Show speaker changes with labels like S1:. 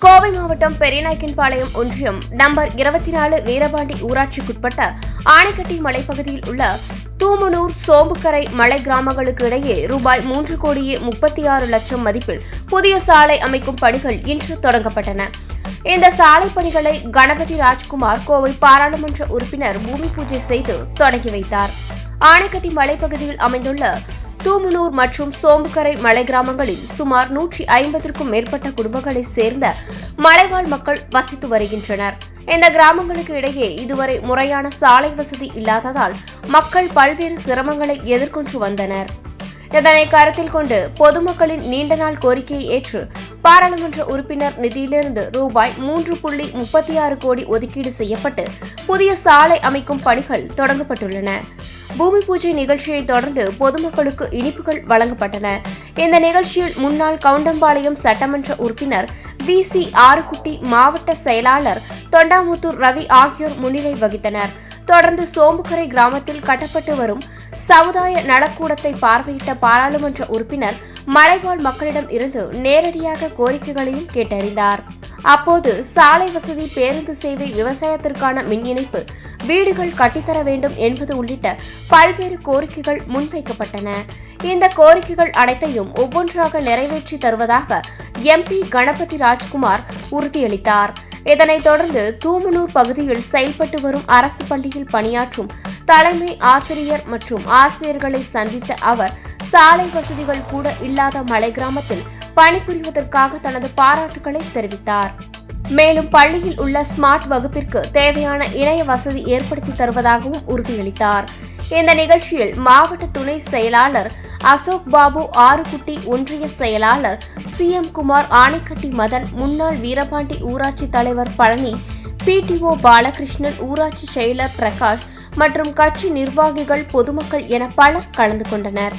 S1: கோவை மாவட்டம் பெரியநாயக்கன்பாளையம் ஒன்றியம் நம்பர் 24 வீரபாண்டி ஊராட்சிக்குட்பட்ட ஆனைக்கட்டி மலைப்பகுதியில் உள்ள தூமனூர், சோம்புக்கரை மலை கிராமங்களுக்கு இடையே ரூபாய் 3,36,00,000 மதிப்பில் புதிய சாலை அமைக்கும் பணிகள் இன்று தொடங்கப்பட்டன. இந்த சாலை பணிகளை கணபதி ராஜ்குமார் கோவை பாராளுமன்ற உறுப்பினர் பூமி பூஜை செய்து தொடங்கி வைத்தார். ஆனைக்கட்டி மலைப்பகுதியில் அமைந்துள்ள தூமனூர் மற்றும் சோம்புக்கரை மலை கிராமங்களில் சுமார் 150க்கும் மேற்பட்ட குடும்பங்களைச் சேர்ந்த மலைவாழ் மக்கள் வசித்து வருகின்றனர். இந்த கிராமங்களுக்கு இடையே இதுவரை முறையான சாலை வசதி இல்லாததால் மக்கள் பல்வேறு சிரமங்களை எதிர்கொண்டு வந்தனர். இதனை கருத்தில் கொண்டு பொதுமக்களின் நீண்ட நாள் கோரிக்கையை ஏற்று பாராளுமன்ற உறுப்பினர் நிதியிலிருந்து ரூபாய் 3.36 கோடி ஒதுக்கீடு செய்யப்பட்டு புதிய சாலை அமைக்கும் பணிகள் தொடங்கப்பட்டுள்ளன. பூமி பூஜை நிகழ்ச்சியை தொடர்ந்து பொதுமக்களுக்கு இனிப்புகள் வழங்கப்பட்டன. இந்த நிகழ்ச்சியில் முன்னாள் கவுண்டம்பாளையம் சட்டமன்ற உறுப்பினர் VC ஆறுகுட்டி, மாவட்ட செயலாளர் தொண்டாமுத்தூர் ரவி ஆகியோர் முன்னிலை வகித்தனர். தொடர்ந்து சோம்புக்கரை கிராமத்தில் கட்டப்பட்டு வரும் சமுதாய நலக்கூடத்தை பார்வையிட்ட பாராளுமன்ற உறுப்பினர் மலைவாழ் மக்களிடம் இருந்து நேரடியாக கோரிக்கைகளையும் கேட்டறிந்தார். அப்போது சாலை வசதி, பேருந்து சேவை, விவசாயத்திற்கான மின் இணைப்பு, வீடுகள் கட்டித்தர வேண்டும் என்பது உள்ளிட்ட பல்வேறு கோரிக்கைகள் முன்வைக்கப்பட்டன. இந்த கோரிக்கைகள் அனைத்தையும் ஒவ்வொன்றாக நிறைவேற்றி தருவதாக MP கணபதி ராஜ்குமார் உறுதியளித்தார். இதனைத் தொடர்ந்து தூமனூர் பகுதியில் செயல்பட்டு வரும் அரசு பள்ளியில் பணியாற்றும் தலைமை ஆசிரியர் மற்றும் ஆசிரியர்களை சந்தித்த அவர் சாலை வசதிகள் கூட இல்லாத மலை கிராமத்தில் பணிபுரிவதற்காக தனது பாராட்டுகளை தெரிவித்தார். மேலும் பள்ளியில் உள்ள ஸ்மார்ட் வகுப்பிற்கு தேவையான இணைய வசதி ஏற்படுத்தி தருவதாகவும் உறுதியளித்தார். இந்த நிகழ்ச்சியில் மாவட்ட துணை செயலாளர் அசோக் பாபு ஆறுகுட்டி, ஒன்றிய செயலாளர் CM குமார், ஆனைக்கட்டி மதன், முன்னாள் வீரபாண்டி ஊராட்சி தலைவர் பழனி, PTO பாலகிருஷ்ணன், ஊராட்சி செயலர் பிரகாஷ் மற்றும் கட்சி நிர்வாகிகள், பொதுமக்கள் என பலர் கலந்து கொண்டனர்.